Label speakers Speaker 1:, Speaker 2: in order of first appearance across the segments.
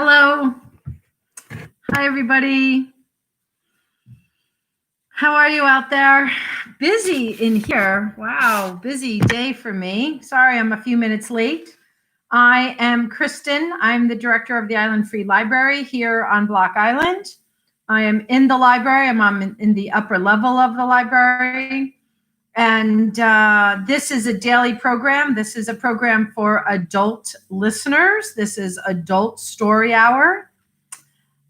Speaker 1: Hello. Hi, everybody. How are you out there? Busy in here. Wow, busy day for me. Sorry, I'm a few minutes late. I am Kristen. I'm the director of the Island Free Library here on Block Island. I am in the library. I'm in the upper level of the library. And this is a daily program. This is a program for adult listeners. This is Adult Story Hour.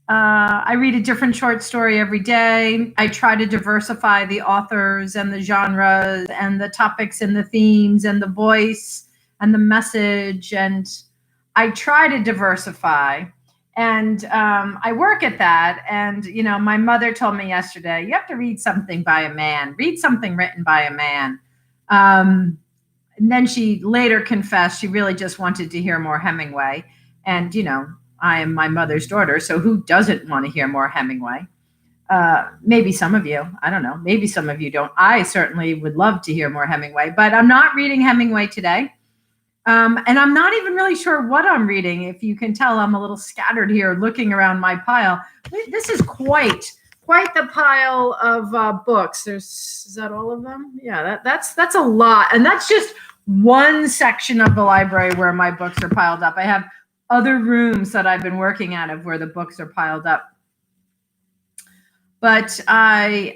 Speaker 1: I read a different short story every day. I try to diversify the authors and the genres and the topics and the themes and the voice and the message. And I try to diversify. And I work at that. And, you know, my mother told me yesterday, you have to read something by a man, read something written by a man. And then she later confessed she really just wanted to hear more Hemingway. And, you know, I am my mother's daughter, so who doesn't want to hear more Hemingway? Maybe some of you. I don't know. Maybe some of you don't. I certainly would love to hear more Hemingway, but I'm not reading Hemingway today. And I'm not even really sure what I'm reading. If you can tell, I'm a little scattered here looking around my pile. This is quite the pile of books. Is that all of them? Yeah, that's a lot. And that's just one section of the library where my books are piled up. I have other rooms that I've been working out of where the books are piled up. But I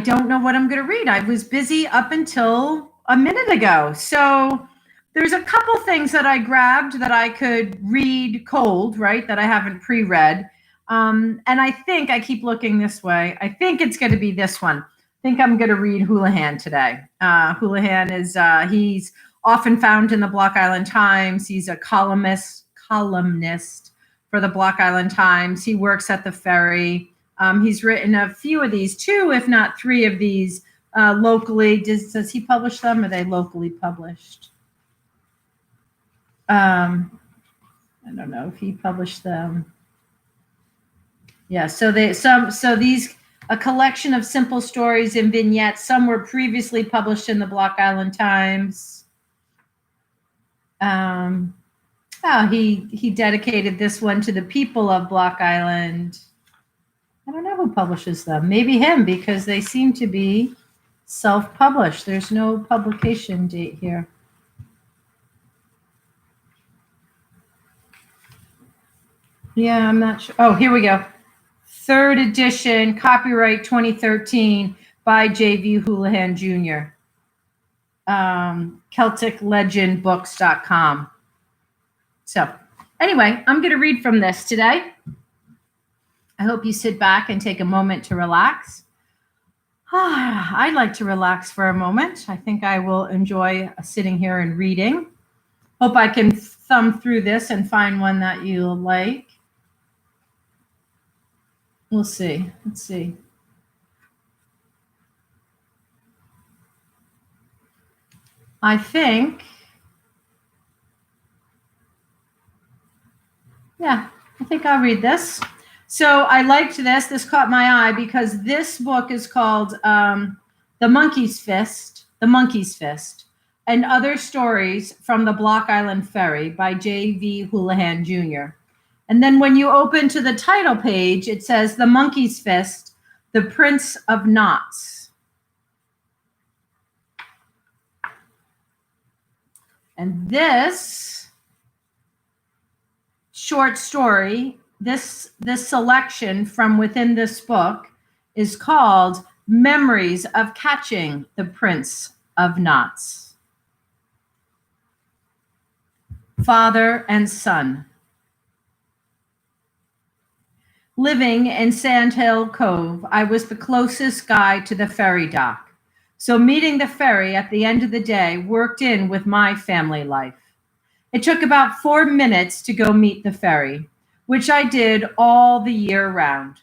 Speaker 1: don't know what I'm going to read. I was busy up until a minute ago. So there's a couple things that I grabbed that I could read cold, right, that I haven't pre-read. And I think, I keep looking this way, I think it's going to be this one. I think I'm going to read Houlihan today. Houlihan is, he's often found in the Block Island Times. He's a columnist for the Block Island Times. He works at the Ferry. He's written a few of these, 2, if not 3 of these locally. Does he publish them? Are they locally published? I don't know if he published them. Yeah, so these, a collection of simple stories and vignettes. Some were previously published in the Block Island Times. He dedicated this one to the people of Block Island. I don't know who publishes them. Maybe him, because they seem to be self-published. There's no publication date here. Yeah, I'm not sure. Oh, here we go. 3rd edition, copyright 2013 by J.V. Houlihan Jr. CelticLegendBooks.com. So anyway, I'm going to read from this today. I hope you sit back and take a moment to relax. I'd like to relax for a moment. I think I will enjoy sitting here and reading. Hope I can thumb through this and find one that you'll like. We'll see. Let's see. I think, I think I'll read this. So I liked this. This caught my eye because this book is called The Monkey's Fist, and Other Stories from the Block Island Ferry by J.V. Houlihan Jr. And then when you open to the title page, it says The Monkey's Fist, The Prince of Knots. And this short story, this selection from within this book is called Memories of Catching the Prince of Knots. Father and son. Living in Sandhill Cove, I was the closest guy to the ferry dock. So meeting the ferry at the end of the day worked in with my family life. It took about 4 minutes to go meet the ferry, which I did all the year round.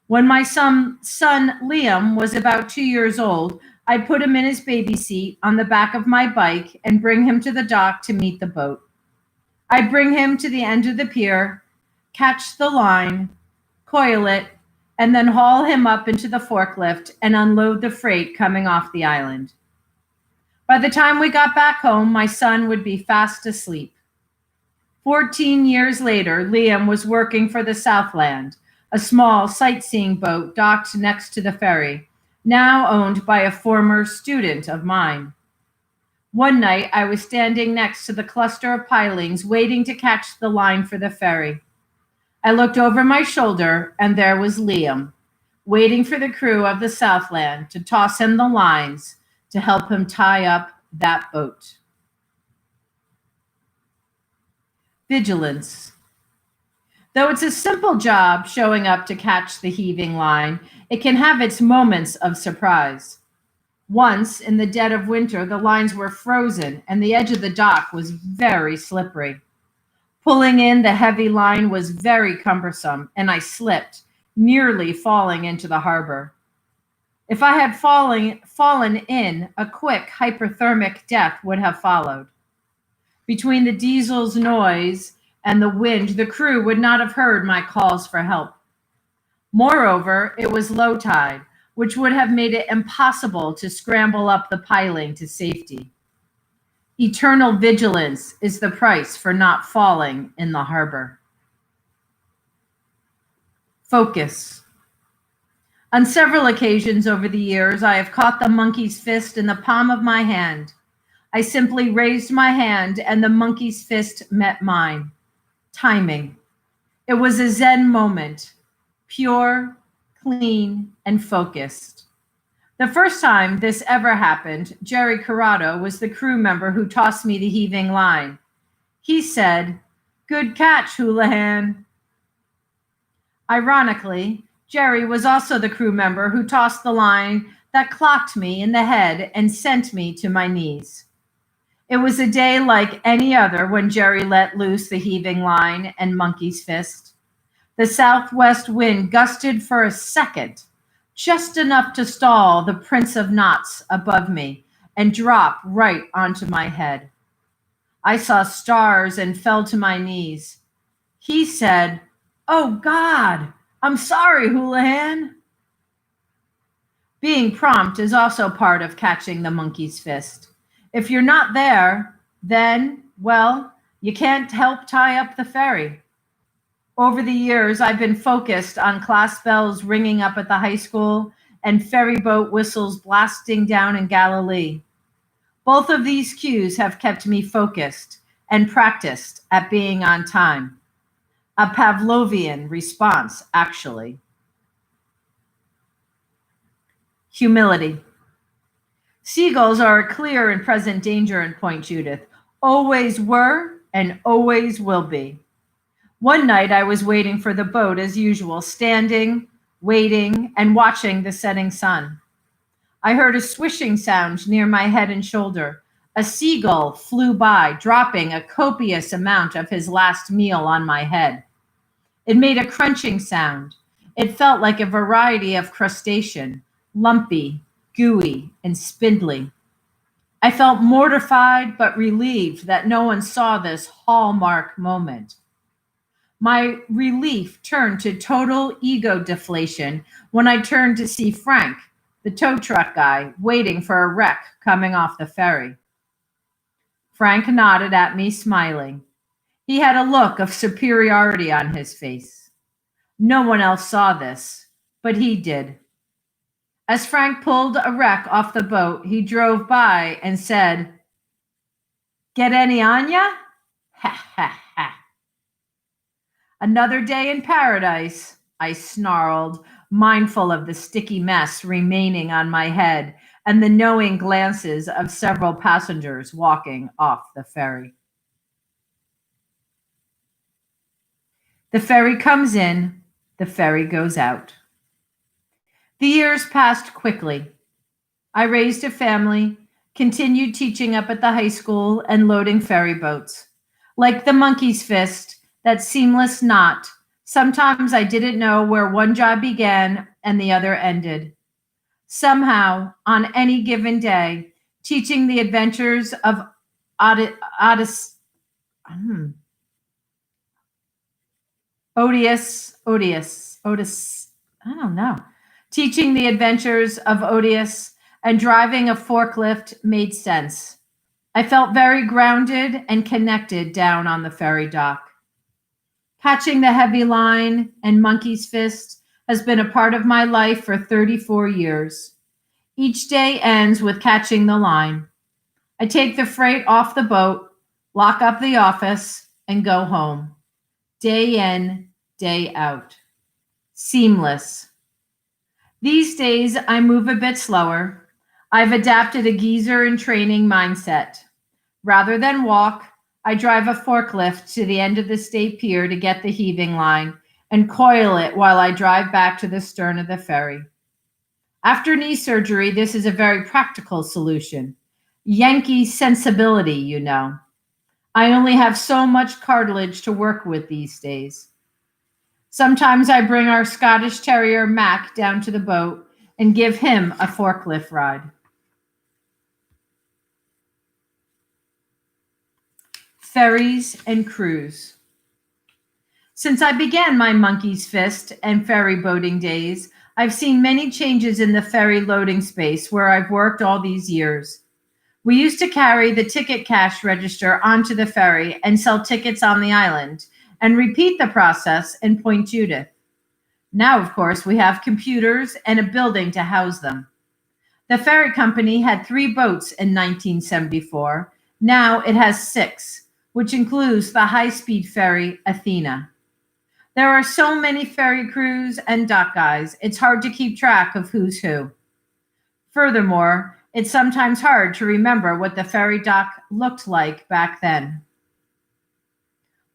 Speaker 1: When my son Liam was about 2 years old, I'd put him in his baby seat on the back of my bike and bring him to the dock to meet the boat. I'd bring him to the end of the pier, catch the line, coil it, and then haul him up into the forklift and unload the freight coming off the island. By the time we got back home, my son would be fast asleep. 14 years later, Liam was working for the Southland, a small sightseeing boat docked next to the ferry, now owned by a former student of mine. One night, I was standing next to the cluster of pilings waiting to catch the line for the ferry. I looked over my shoulder, and there was Liam, waiting for the crew of the Southland to toss him the lines to help him tie up that boat. Vigilance. Though it's a simple job showing up to catch the heaving line, it can have its moments of surprise. Once, in the dead of winter, the lines were frozen and the edge of the dock was very slippery. Pulling in the heavy line was very cumbersome, and I slipped, nearly falling into the harbor. If I had fallen in, a quick hypothermic death would have followed. Between the diesel's noise and the wind, the crew would not have heard my calls for help. Moreover, it was low tide, which would have made it impossible to scramble up the piling to safety. Eternal vigilance is the price for not falling in the harbor. Focus. On several occasions over the years, I have caught the monkey's fist in the palm of my hand. I simply raised my hand and the monkey's fist met mine. Timing. It was a Zen moment, pure, clean, and focused. The first time this ever happened, Jerry Corrado was the crew member who tossed me the heaving line. He said, "Good catch, Houlihan." Ironically, Jerry was also the crew member who tossed the line that clocked me in the head and sent me to my knees. It was a day like any other when Jerry let loose the heaving line and monkey's fist. The southwest wind gusted for a second, just enough to stall the Prince of Knots above me and drop right onto my head. I saw stars and fell to my knees. He said, "Oh God, I'm sorry, Houlihan." Being prompt is also part of catching the monkey's fist. If you're not there, then, well, you can't help tie up the ferry. Over the years, I've been focused on class bells ringing up at the high school and ferry boat whistles blasting down in Galilee. Both of these cues have kept me focused and practiced at being on time. A Pavlovian response, actually. Humility. Seagulls are a clear and present danger in Point Judith. Always were and always will be. One night I was waiting for the boat as usual, standing, waiting, and watching the setting sun. I heard a swishing sound near my head and shoulder. A seagull flew by, dropping a copious amount of his last meal on my head. It made a crunching sound. It felt like a variety of crustacean, lumpy, gooey, and spindly. I felt mortified but relieved that no one saw this hallmark moment. My relief turned to total ego deflation when I turned to see Frank, the tow truck guy, waiting for a wreck coming off the ferry. Frank nodded at me, smiling. He had a look of superiority on his face. No one else saw this, but he did. As Frank pulled a wreck off the boat, he drove by and said, "Get any on ya?" Ha ha ha. "Another day in paradise," I snarled, mindful of the sticky mess remaining on my head and the knowing glances of several passengers walking off the ferry. The ferry comes in, the ferry goes out. The years passed quickly. I raised a family, continued teaching up at the high school and loading ferry boats. Like the monkey's fist, that seamless knot, sometimes I didn't know where one job began and the other ended. Somehow, on any given day, teaching the adventures of Odious, I don't know. Teaching the adventures of Odious and driving a forklift made sense. I felt very grounded and connected down on the ferry dock. Catching the heavy line and monkey's fist has been a part of my life for 34 years. Each day ends with catching the line. I take the freight off the boat, lock up the office, and go home. Day in, day out. Seamless. These days, I move a bit slower. I've adapted a geezer in training mindset. Rather than walk, I drive a forklift to the end of the state pier to get the heaving line and coil it while I drive back to the stern of the ferry. After knee surgery, this is a very practical solution. Yankee sensibility, you know. I only have so much cartilage to work with these days. Sometimes I bring our Scottish Terrier Mac down to the boat and give him a forklift ride. Ferries and cruise. Since I began my monkey's fist and ferry boating days, I've seen many changes in the ferry loading space where I've worked all these years. We used to carry the ticket cash register onto the ferry and sell tickets on the island and repeat the process in Point Judith. Now, of course, we have computers and a building to house them. The ferry company had 3 boats in 1974. Now it has 6, which includes the high-speed ferry Athena. There are so many ferry crews and dock guys, it's hard to keep track of who's who. Furthermore, it's sometimes hard to remember what the ferry dock looked like back then.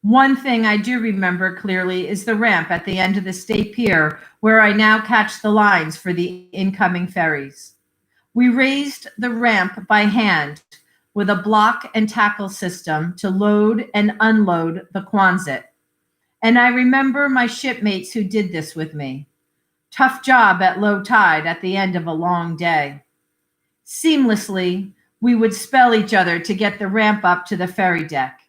Speaker 1: One thing I do remember clearly is the ramp at the end of the state pier where I now catch the lines for the incoming ferries. We raised the ramp by hand with a block and tackle system to load and unload the Quonset. And I remember my shipmates who did this with me. Tough job at low tide at the end of a long day. Seamlessly, we would spell each other to get the ramp up to the ferry deck.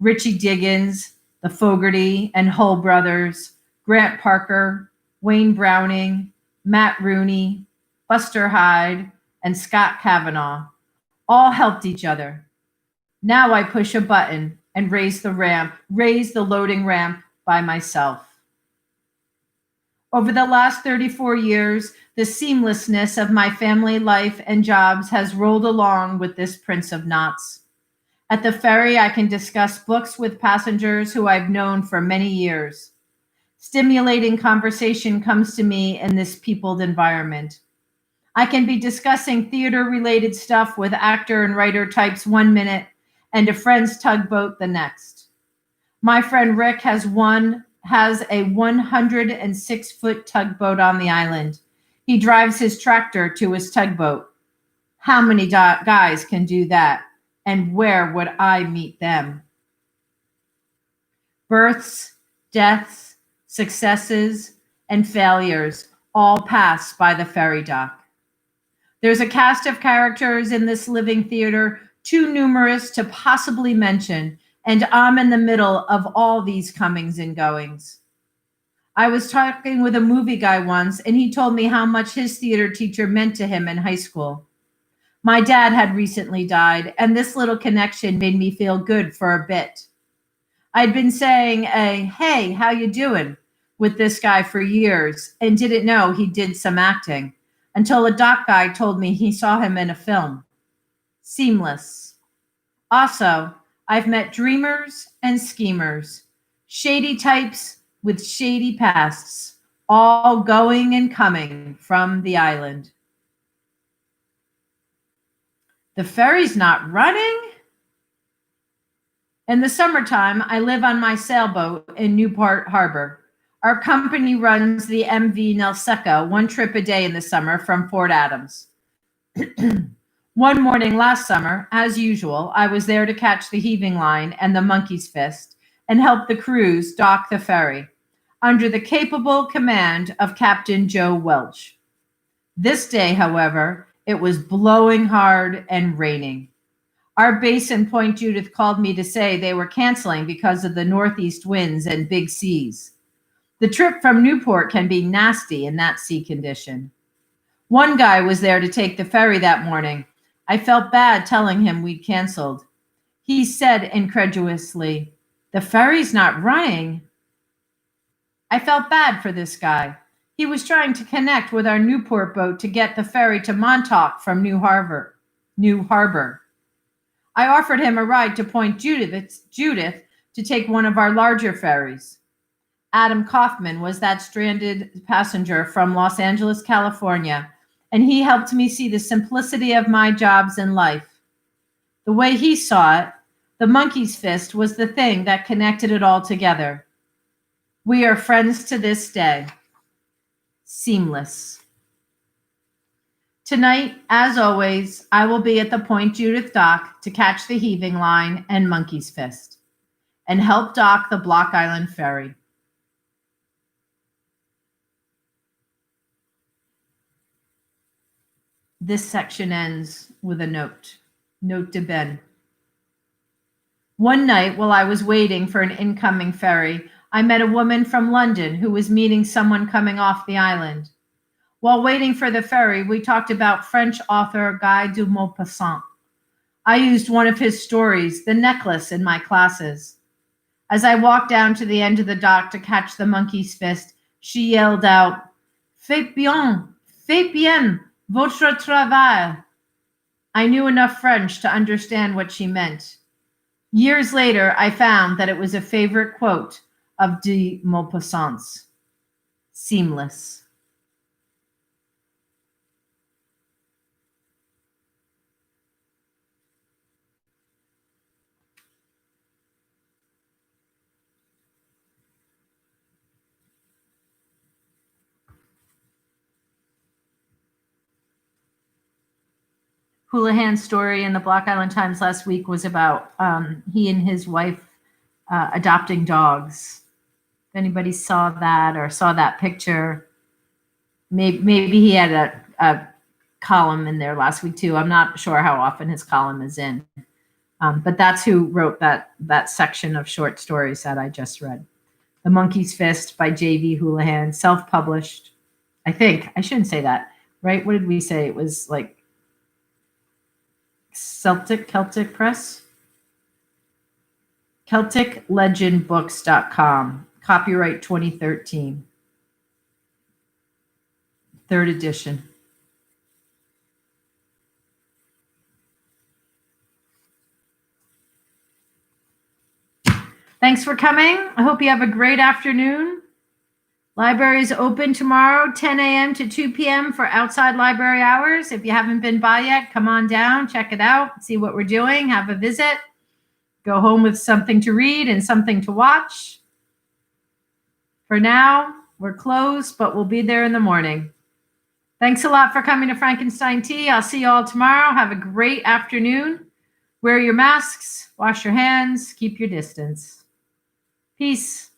Speaker 1: Richie Diggins, the Fogarty and Hull brothers, Grant Parker, Wayne Browning, Matt Rooney, Buster Hyde, and Scott Kavanaugh all helped each other. Now I push a button and raise the loading ramp by myself. Over the last 34 years, the seamlessness of my family life and jobs has rolled along with this Prince of Knots. At the ferry, I can discuss books with passengers who I've known for many years. Stimulating conversation comes to me in this peopled environment. I can be discussing theater-related stuff with actor and writer types 1 minute and a friend's tugboat the next. My friend Rick has a 106-foot tugboat on the island. He drives his tractor to his tugboat. How many guys can do that? And where would I meet them? Births, deaths, successes, and failures all pass by the ferry dock. There's a cast of characters in this living theater too numerous to possibly mention, and I'm in the middle of all these comings and goings. I was talking with a movie guy once, and he told me how much his theater teacher meant to him in high school. My dad had recently died, and this little connection made me feel good for a bit. I'd been saying hey, how you doing, with this guy for years, and didn't know he did some acting, until a doc guy told me he saw him in a film. Seamless. Also, I've met dreamers and schemers, shady types with shady pasts, all going and coming from the island. The ferry's not running? In the summertime, I live on my sailboat in Newport Harbor. Our company runs the MV Nelseca 1 trip a day in the summer from Fort Adams. One morning last summer, as usual, I was there to catch the heaving line and the monkey's fist and help the crews dock the ferry under the capable command of Captain Joe Welch. This day, however, it was blowing hard and raining. Our base in Point Judith called me to say they were canceling because of the northeast winds and big seas. The trip from Newport can be nasty in that sea condition. One guy was there to take the ferry that morning. I felt bad telling him we'd canceled. He said incredulously, "The ferry's not running." I felt bad for this guy. He was trying to connect with our Newport boat to get the ferry to Montauk from New Harbor. I offered him a ride to Point Judith to take one of our larger ferries. Adam Kaufman was that stranded passenger from Los Angeles, California, and he helped me see the simplicity of my jobs in life. The way he saw it, the monkey's fist was the thing that connected it all together. We are friends to this day. Seamless. Tonight, as always, I will be at the Point Judith dock to catch the heaving line and monkey's fist and help dock the Block Island ferry. This section ends with a note. Note to Ben. One night while I was waiting for an incoming ferry, I met a woman from London who was meeting someone coming off the island. While waiting for the ferry, we talked about French author Guy de Maupassant. I used one of his stories, The Necklace, in my classes. As I walked down to the end of the dock to catch the monkey's fist, she yelled out, faites bien, votre travail. I knew enough French to understand what she meant. Years later, I found that it was a favorite quote of de Maupassant's. Seamless. Houlihan's story in the Block Island Times last week was about he and his wife adopting dogs. If anybody saw that or saw that picture, maybe he had a column in there last week too. I'm not sure how often his column is in, but that's who wrote that section of short stories that I just read. The Monkey's Fist by J.V. Houlihan, self-published. I think I shouldn't say that, right? What did we say? It was like Celtic Press? CelticLegendBooks.com. Copyright 2013. Third edition. Thanks for coming. I hope you have a great afternoon. Library is open tomorrow, 10 a.m. to 2 p.m. for outside library hours. If you haven't been by yet, come on down, check it out, see what we're doing, have a visit. Go home with something to read and something to watch. For now, we're closed, but we'll be there in the morning. Thanks a lot for coming to Frankenstein Tea. I'll see you all tomorrow. Have a great afternoon. Wear your masks, wash your hands, keep your distance. Peace.